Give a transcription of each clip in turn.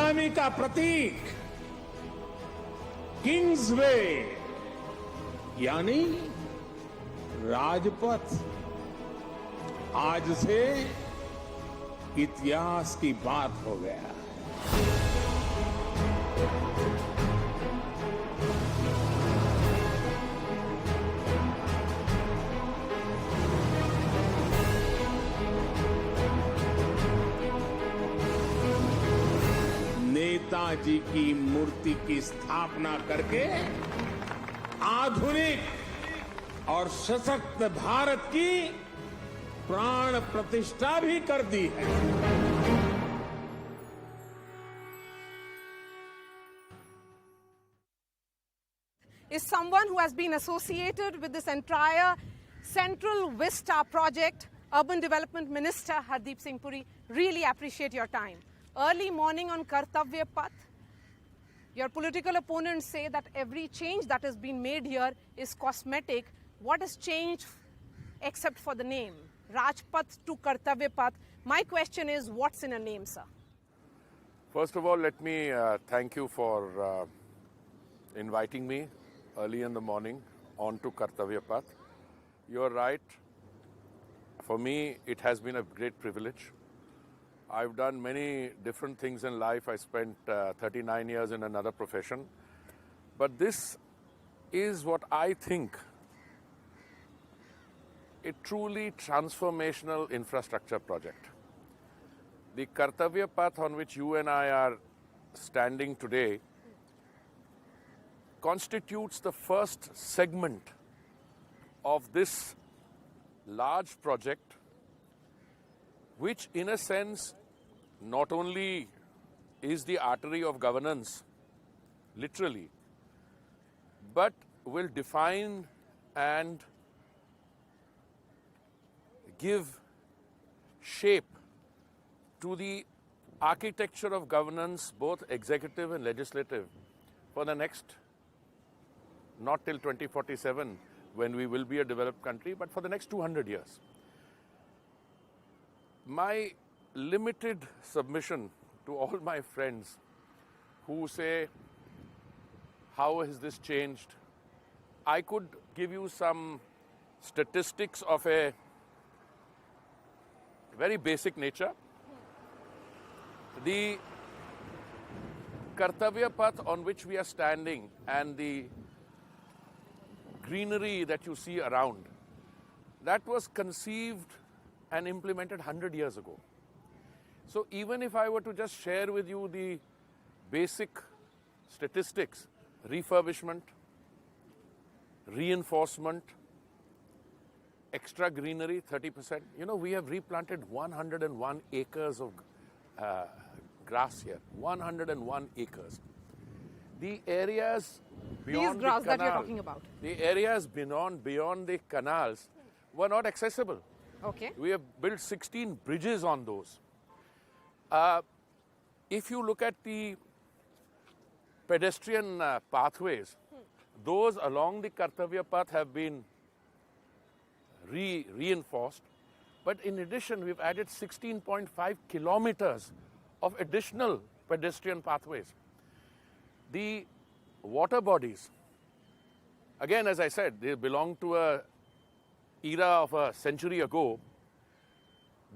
गुलामी का प्रतीक किंग्सवे यानी राजपथ आज से इतिहास की बात हो गया है। नेताजी की मूर्ति की स्थापना करके आधुनिक और सशक्त भारत की प्राण प्रतिष्ठा भी कर दी है। Is someone who has been associated with this entire Central Vista project. Urban Development Minister Hardeep Singh Puri, really appreciate your time. Early morning on Kartavya Path, your political opponents say that every change that has been made here is cosmetic. What has changed except for the name? Rajpath to Kartavya Path. My question is, what's in a name, sir? First of all, let me thank you for inviting me early in the morning onto Kartavya Path. You're right. For me, it has been a great privilege. I've done many different things in life. I spent 39 years in another profession. But this is what I think a truly transformational infrastructure project. The Kartavya Path on which you and I are standing today constitutes the first segment of this large project, which in a sense not only is the artery of governance, literally, but will define and give shape to the architecture of governance, both executive and legislative, for the next, not till 2047, when we will be a developed country, but for the next 200 years. My limited submission to all my friends who say, how has this changed? I could give you some statistics of a very basic nature. The Kartavya Path on which we are standing and the greenery that you see around, that was conceived and implemented 100 years ago. So even if I were to just share with you the basic statistics, refurbishment, reinforcement, extra greenery, 30%. You know, we have replanted 101 acres of grass here, 101 acres. The areas beyond These grass the canal, that you're talking about. The areas beyond the canals were not accessible. Okay. We have built 16 bridges on those. If you look at the pedestrian pathways, those along the Kartavya Path have been reinforced. But in addition, we've added 16.5 kilometers of additional pedestrian pathways. The water bodies, again, as I said, they belong to a era of a century ago.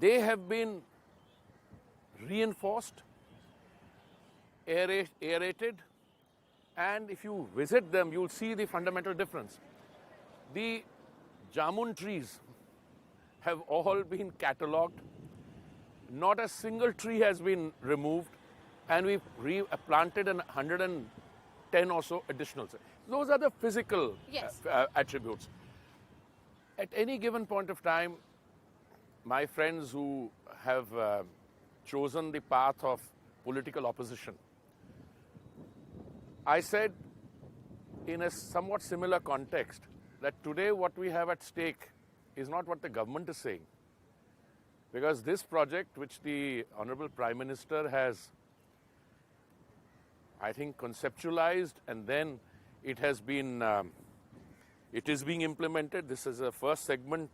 They have been reinforced, aerated, and if you visit them, you'll see the fundamental difference. The jamun trees have all been catalogued. Not a single tree has been removed, and we've planted 110 or so additional. Those are the physical attributes. At any given point of time, my friends who have chosen the path of political opposition, I said in a somewhat similar context that today what we have at stake is not what the government is saying. Because this project, which the Honorable Prime Minister has, I think, conceptualized, and then it has been, it is being implemented. This is the first segment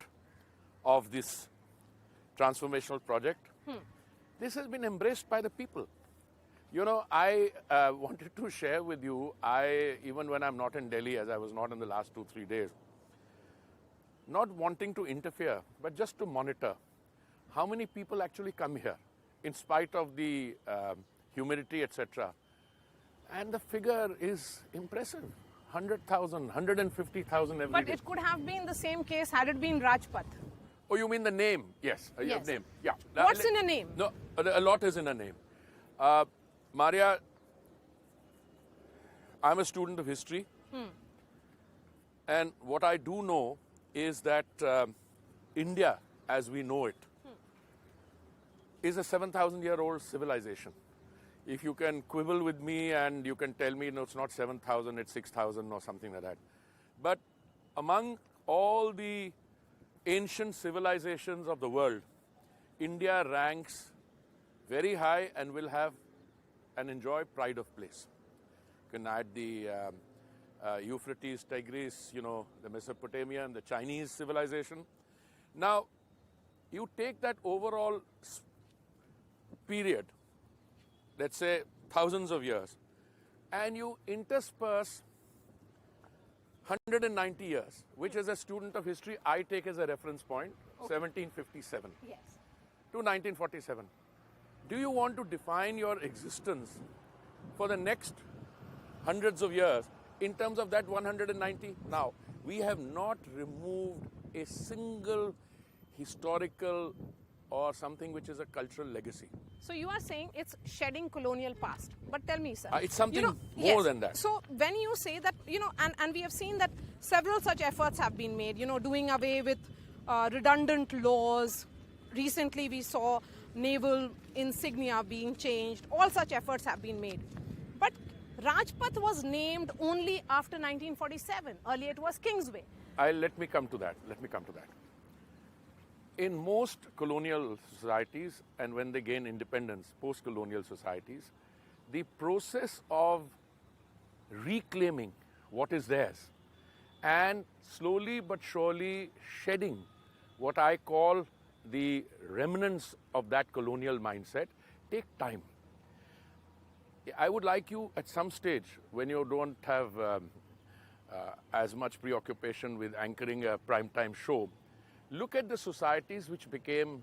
of this transformational project. This has been embraced by the people. You know, I wanted to share with you, even when I'm not in Delhi, as I was not in the last 2-3 days, not wanting to interfere, but just to monitor how many people actually come here in spite of the humidity, etc. And the figure is impressive. 100,000, 150,000 every But day. it could have been the same case had it been Rajpath. Oh, you mean the name? Yes, Yes. name. Yeah. What's in a name? No, a lot is in a name. Maria, I'm a student of history. And what I do know is that India, as we know it, is a 7,000-year-old civilization. If you can quibble with me and you can tell me, no, it's not 7,000, it's 6,000 or something like that. But among all the ancient civilizations of the world, India ranks very high and will have and enjoy pride of place. You can add the Euphrates, Tigris, you know, the Mesopotamian, the Chinese civilization. Now, you take that overall period, let's say thousands of years, and you intersperse 190 years, which as a student of history, I take as a reference point, 1757 Yes. to 1947. Do you want to define your existence for the next hundreds of years in terms of that 190? Now, we have not removed a single historical or something which is a cultural legacy. So you are saying it's shedding colonial past. But tell me, sir. It's something more yes. than that. So when you say that, and we have seen that several such efforts have been made, doing away with redundant laws. Recently we saw naval insignia being changed. All such efforts have been made. But Rajpath was named only after 1947. Earlier it was Kingsway. Let me come to that. In most colonial societies, and when they gain independence, post-colonial societies, the process of reclaiming what is theirs and slowly but surely shedding what I call the remnants of that colonial mindset take time. I would like you at some stage, when you don't have as much preoccupation with anchoring a primetime show, look at the societies which became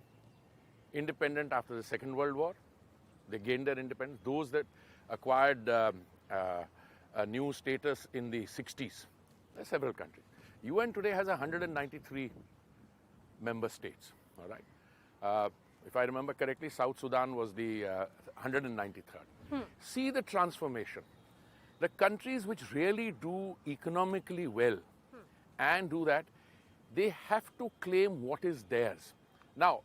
independent after the Second World War. They gained their independence. Those that acquired a new status in the 60s. There are several countries. UN today has 193 member states. All right. If I remember correctly, South Sudan was the 193rd. See the transformation. The countries which really do economically well and do that, they have to claim what is theirs. Now,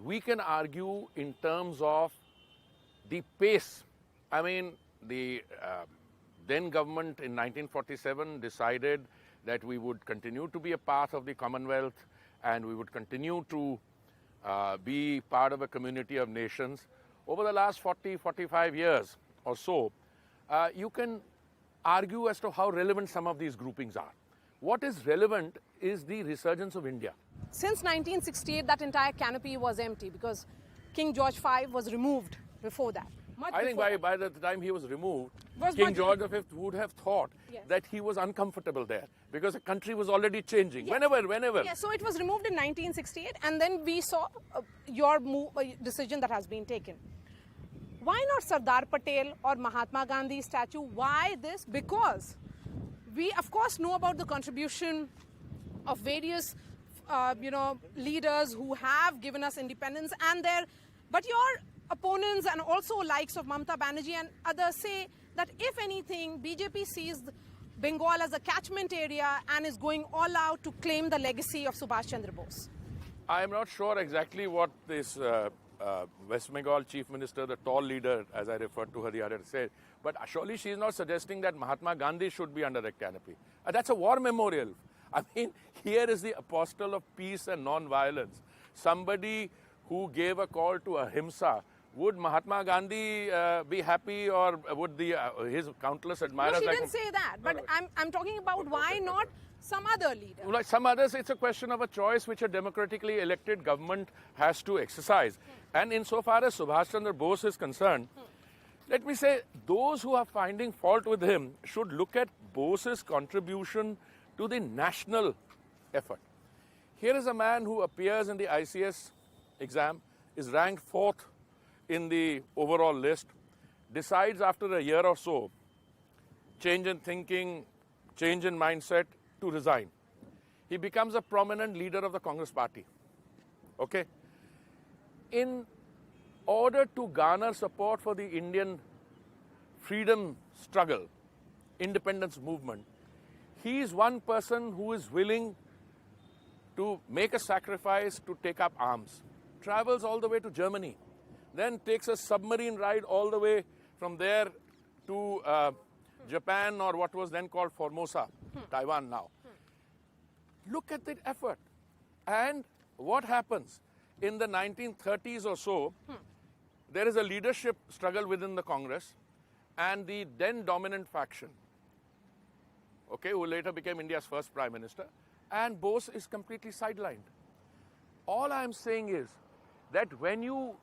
we can argue in terms of the pace. I mean, the then government in 1947 decided that we would continue to be a part of the Commonwealth and we would continue to be part of a community of nations. Over the last 40, 45 years or so, you can argue as to how relevant some of these groupings are. What is relevant is the resurgence of India. Since 1968, that entire canopy was empty because King George V was removed before that. I think by the time he was removed, Was King much- George V would have thought Yes. that he was uncomfortable there because the country was already changing. Yes. Whenever. Yeah, so it was removed in 1968, and then we saw your decision that has been taken. Why not Sardar Patel or Mahatma Gandhi statue? Why this? Because we, of course, know about the contribution of various, leaders who have given us independence, but your opponents and also likes of Mamata Banerjee and others say that if anything, BJP sees Bengal as a catchment area and is going all out to claim the legacy of Subhash Chandra Bose. I am not sure exactly what this West Bengal chief minister, the tall leader, as I referred to her the other day, said. But surely she is not suggesting that Mahatma Gandhi should be under the canopy. That's a war memorial. I mean, here is the apostle of peace and non-violence. Somebody who gave a call to ahimsa. Would Mahatma Gandhi be happy, or would his countless admirers... No, she didn't say that. But I'm talking about why not some other leader. Like some others, it's a question of a choice which a democratically elected government has to exercise. And insofar as Subhash Chandra Bose is concerned, let me say, those who are finding fault with him should look at Bose's contribution to the national effort. Here is a man who appears in the ICS exam, is ranked 4th in the overall list, decides after a year or so, change in thinking, change in mindset, to resign. He becomes a prominent leader of the Congress party. Okay? In order to garner support for the Indian freedom struggle, independence movement, he is one person who is willing to make a sacrifice to take up arms, travels all the way to Germany, then takes a submarine ride all the way from there to Japan, or what was then called Formosa, Taiwan now. Look at the effort. And what happens? In the 1930s or so, there is a leadership struggle within the Congress, and the then dominant faction, okay, who later became India's first Prime Minister, and Bose is completely sidelined. All I'm saying is that when you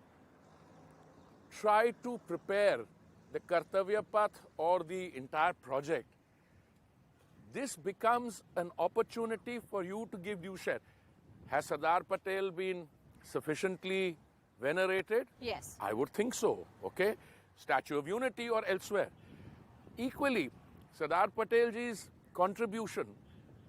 try to prepare the Kartavya Path or the entire project, this becomes an opportunity for you to give due share. Has Sardar Patel been sufficiently venerated? Yes. I would think so, okay? Statue of Unity or elsewhere. Equally, Sardar Patelji's contribution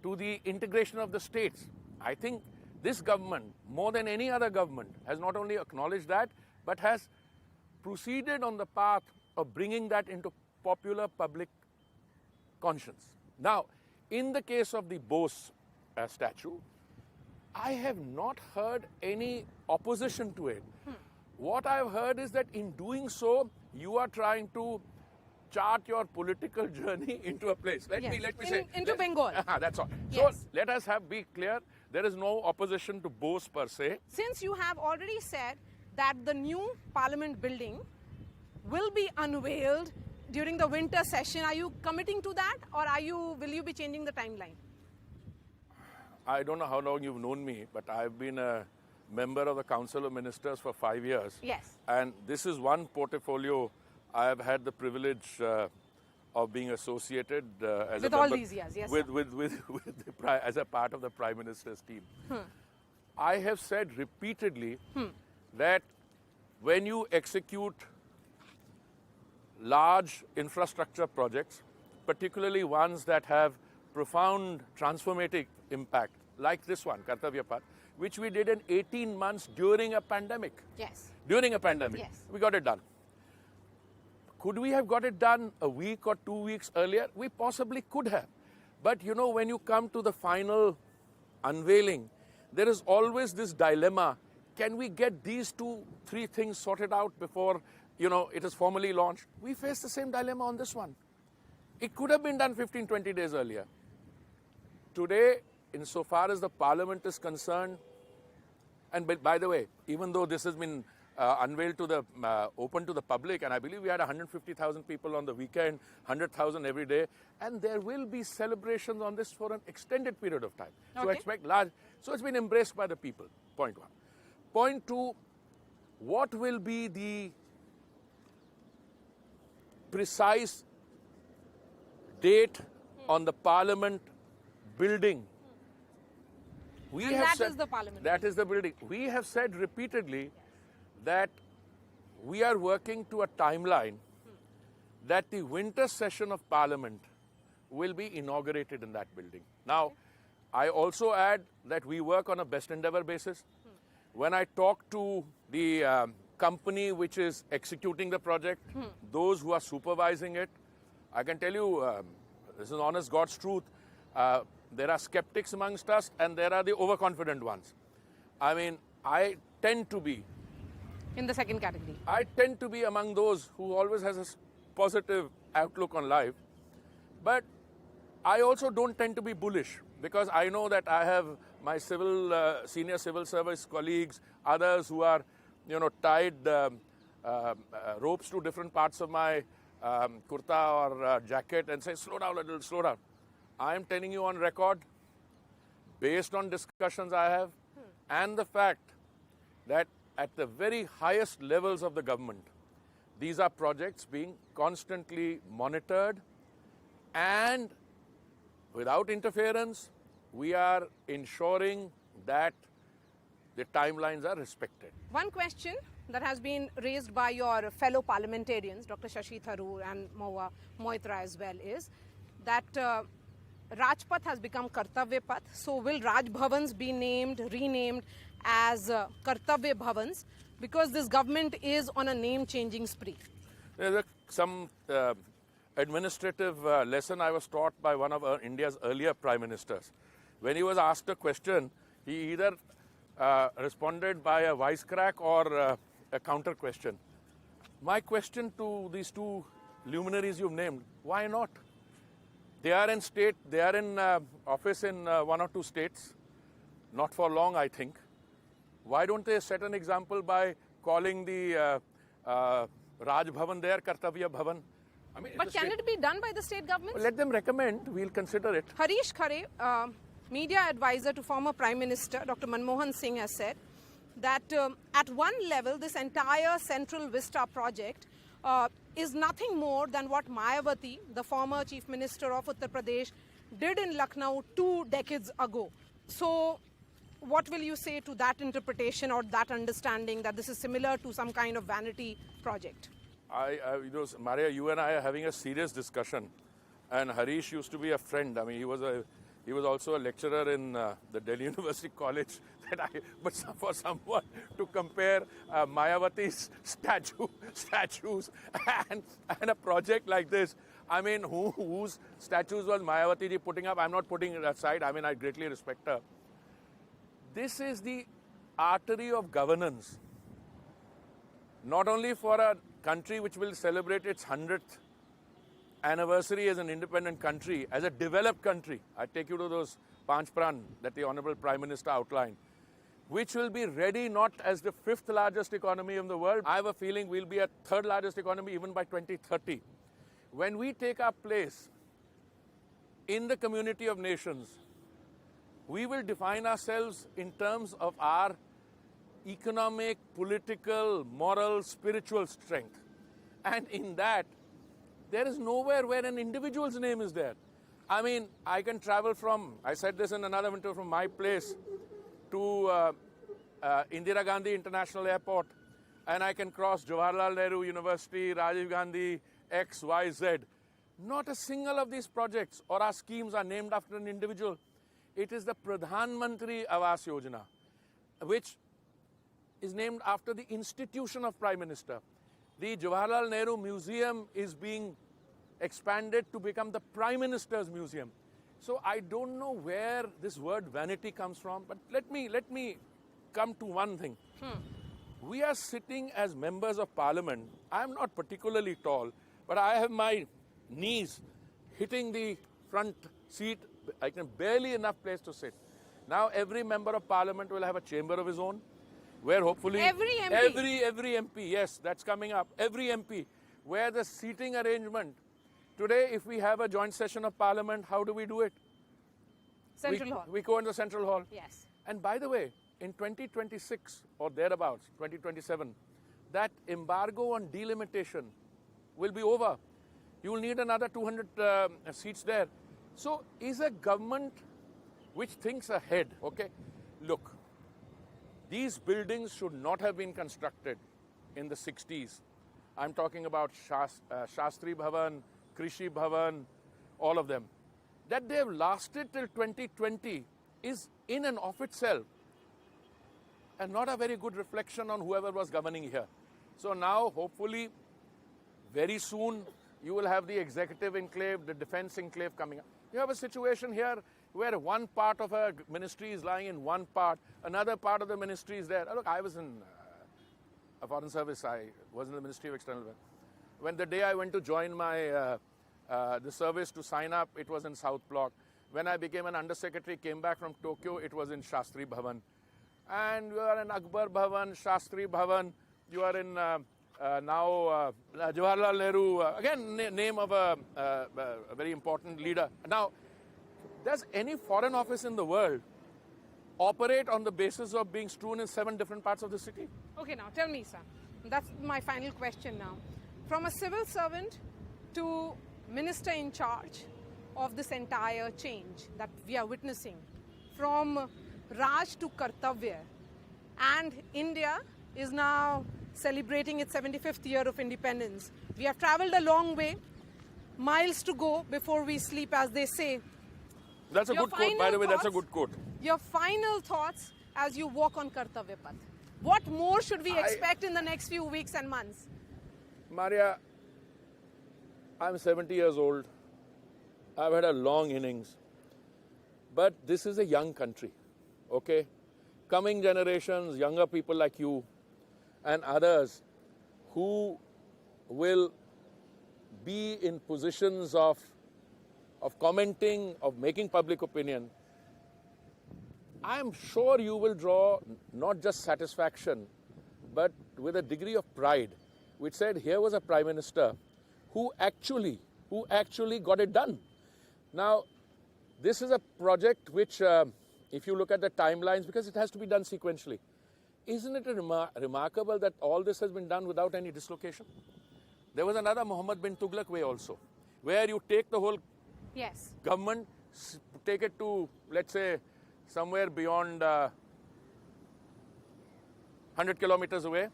to the integration of the states, I think this government, more than any other government, has not only acknowledged that, but has proceeded on the path of bringing that into popular public conscience. Now, in the case of the Bose statue, I have not heard any opposition to it. What I've heard is that in doing so, you are trying to chart your political journey into a place. Let me say. Into Bengal. That's all. Yes. So let us be clear. There is no opposition to Bose per se. Since you have already said that the new parliament building will be unveiled during the winter session, are you committing to that, or will you be changing the timeline? I don't know how long you've known me, but I've been a member of the Council of Ministers for 5 years. Yes. And this is one portfolio I have had the privilege of being associated as with a all member, these years, yes. As a part of the Prime Minister's team. I have said repeatedly that when you execute large infrastructure projects, particularly ones that have profound transformative impact, like this one, Kartavya Path, which we did in 18 months during a pandemic. Yes. During a pandemic. Yes. We got it done. Could we have got it done a week or 2 weeks earlier? We possibly could have. But you know, when you come to the final unveiling, there is always this dilemma. Can we get these 2-3 things sorted out before, it is formally launched? We face the same dilemma on this one. It could have been done 15-20 days earlier. Today, insofar as the Parliament is concerned, and by the way, even though this has been unveiled to the open to the public, and I believe we had 150,000 people on the weekend, 100,000 every day, and there will be celebrations on this for an extended period of time. So expect large. So it's been embraced by the people. Point one. Point two, what will be the precise date on the Parliament building? That is the Parliament. That is the building. We have said repeatedly that we are working to a timeline that the winter session of Parliament will be inaugurated in that building. Now, I also add that we work on a best endeavor basis. When I talk to the company which is executing the project, those who are supervising it, I can tell you, this is honest God's truth, there are skeptics amongst us and there are the overconfident ones. I mean, I tend to be in the second category. I tend to be among those who always has a positive outlook on life. But I also don't tend to be bullish, because I know that I have my senior civil service colleagues, others who are, tied ropes to different parts of my kurta or jacket and say, slow down a little, slow down. I am telling you on record, based on discussions I have, and the fact that at the very highest levels of the government, These are projects being constantly monitored, and without interference, we are ensuring that the timelines are respected. One question that has been raised by your fellow parliamentarians, Dr. Shashi Tharoor and Mahua Moitra as well, is that Rajpath has become Kartavya Path. So will Raj Bhavans be renamed as Kartavya Bhavans, because this government is on a name-changing spree? There's some administrative lesson I was taught by one of India's earlier prime ministers. When he was asked a question, he either responded by a wisecrack or a counter question. My question to these two luminaries you've named, why not? They are in office in one or two states, not for long, I think. Why don't they set an example by calling the Raj Bhavan there Kartavya Bhavan? I mean, But can it be done by the state government? Let them recommend, we'll consider it. Harish Khare, media advisor to former Prime Minister Dr. Manmohan Singh, has said that at one level, this entire Central Vista project is nothing more than what Mayawati, the former Chief Minister of Uttar Pradesh, did in Lucknow 2 decades ago. So what will you say to that interpretation or that understanding that this is similar to some kind of vanity project? Maria, you and I are having a serious discussion, and Harish used to be a friend. I mean, he was also a lecturer in the Delhi University College. But for someone to compare Mayawati's statues and a project like this, I mean, whose statues was Mayawati ji putting up? I'm not putting it aside. I mean, I greatly respect her. This is the artery of governance, not only for a country which will celebrate its 100th anniversary as an independent country, as a developed country. I take you to those Panch Pran that the Honorable Prime Minister outlined, which will be ready not as the 5th largest economy in the world. I have a feeling we'll be a 3rd largest economy even by 2030. When we take our place in the community of nations, we will define ourselves in terms of our economic, political, moral, spiritual strength. And in that, there is nowhere where an individual's name is there. I mean, I can travel from, I said this in another winter, from my place to Indira Gandhi International Airport, and I can cross Jawaharlal Nehru University, Rajiv Gandhi, X, Y, Z. Not a single of these projects or our schemes are named after an individual. It is the Pradhan Mantri Awas Yojana, which is named after the institution of Prime Minister. The Jawaharlal Nehru Museum is being expanded to become the Prime Minister's Museum. So I don't know where this word vanity comes from, but let me come to one thing. We are sitting as members of Parliament. I'm not particularly tall, but I have my knees hitting the front seat. I can barely enough place to sit. Now every member of Parliament will have a chamber of his own, where hopefully Every MP? every MP, yes, that's coming up. Every MP, where the seating arrangement. Today, if we have a joint session of Parliament, how do we do it? Central Hall. We go in the Central Hall. Yes. And by the way, in 2026 or thereabouts, 2027, that embargo on delimitation will be over. You will need another 200 seats there. So is a government which thinks ahead, okay? Look, these buildings should not have been constructed in the 60s. I'm talking about Shastri Bhavan, Krishi Bhavan, all of them. That they have lasted till 2020 is in and of itself and not a very good reflection on whoever was governing here. So now, hopefully, very soon, you will have the executive enclave, the defense enclave coming up. You have a situation here where one part of a ministry is lying in one part, another part of the ministry is there. Look, I was in a foreign service. I was in the Ministry of External Affairs. When the day I went to join my the service to sign up, it was in South Block. When I became an undersecretary, came back from Tokyo, it was in Shastri Bhavan. And you are in Akbar Bhavan, Shastri Bhavan. You are in now Jawaharlal Nehru, again name of a very important leader. Now, does any foreign office in the world operate on the basis of being strewn in 7 different parts of the city? Okay, now tell me, sir. That's my final question now. from a civil servant to minister in charge of this entire change that we are witnessing, from Raj to Kartavya. And India is now celebrating its 75th year of independence. We have traveled a long way, miles to go before we sleep, as they say. That's a Your good quote, by the way, that's a final good quote. Your final thoughts as you walk on Kartavya Path. What more should we expect in the next few weeks and months? Maria, I'm 70 years old. I've had a long innings. But this is a young country, okay? Coming generations, younger people like you and others who will be in positions of commenting, of making public opinion, I'm sure you will draw not just satisfaction, but with a degree of pride, which said here was a Prime Minister who actually got it done. Now, this is a project which, if you look at the timelines, because it has to be done sequentially, isn't it remarkable that all this has been done without any dislocation? There was another Muhammad bin Tughlaq way also, where you take the whole government, take it to, let's say, somewhere beyond 100 kilometers away,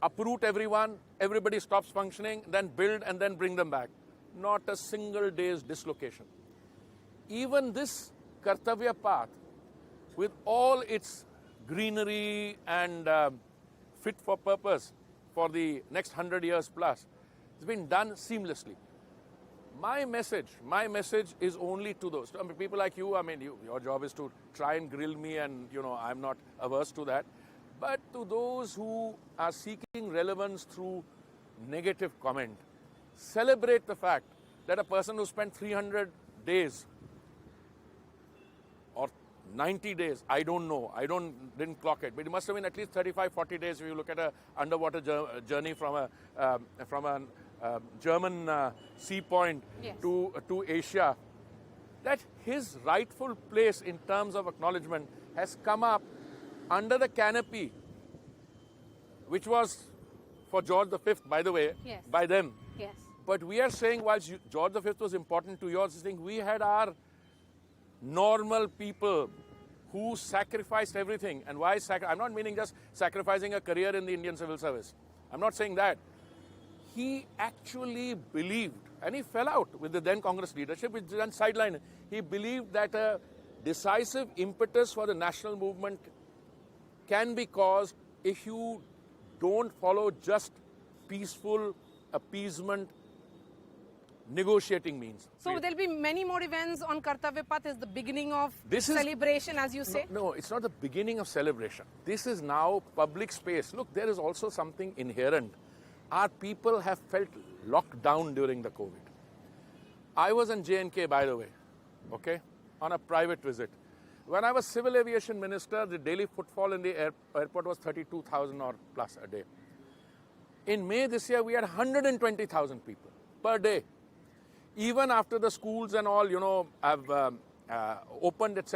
uproot everyone, everybody stops functioning, then build and then bring them back. Not a single day's dislocation. Even this Kartavya Path, with all its greenery and fit for purpose for the next 100 years plus, it's been done seamlessly. My message is only to those people like you. I mean, your job is to try and grill me, and I'm not averse to that. But to those who are seeking relevance through negative comment, celebrate the fact that a person who spent 300 days or 90 days, I don't know, didn't clock it, but it must have been at least 35, 40 days if you look at an underwater journey from a German sea point to Asia, that his rightful place in terms of acknowledgement has come up under the canopy, which was for George V, by the way, by them. Yes. But we are saying, while George V was important to yours, we had our normal people who sacrificed everything. And why I'm not meaning just sacrificing a career in the Indian civil service. I'm not saying that. He actually believed, and he fell out with the then Congress leadership, which then sidelined. He believed that a decisive impetus for the national movement can be caused if you don't follow just peaceful appeasement negotiating means. So there'll be many more events on Kartavya Path. Is the beginning of celebration, as you say? No, it's not the beginning of celebration. This is now public space. Look, there is also something inherent. Our people have felt locked down during the COVID. I was in J&K, by the way, okay, on a private visit. When I was civil aviation minister, the daily footfall in the airport was 32,000 or plus a day. In May this year, we had 120,000 people per day. Even after the schools and all, have opened, etc.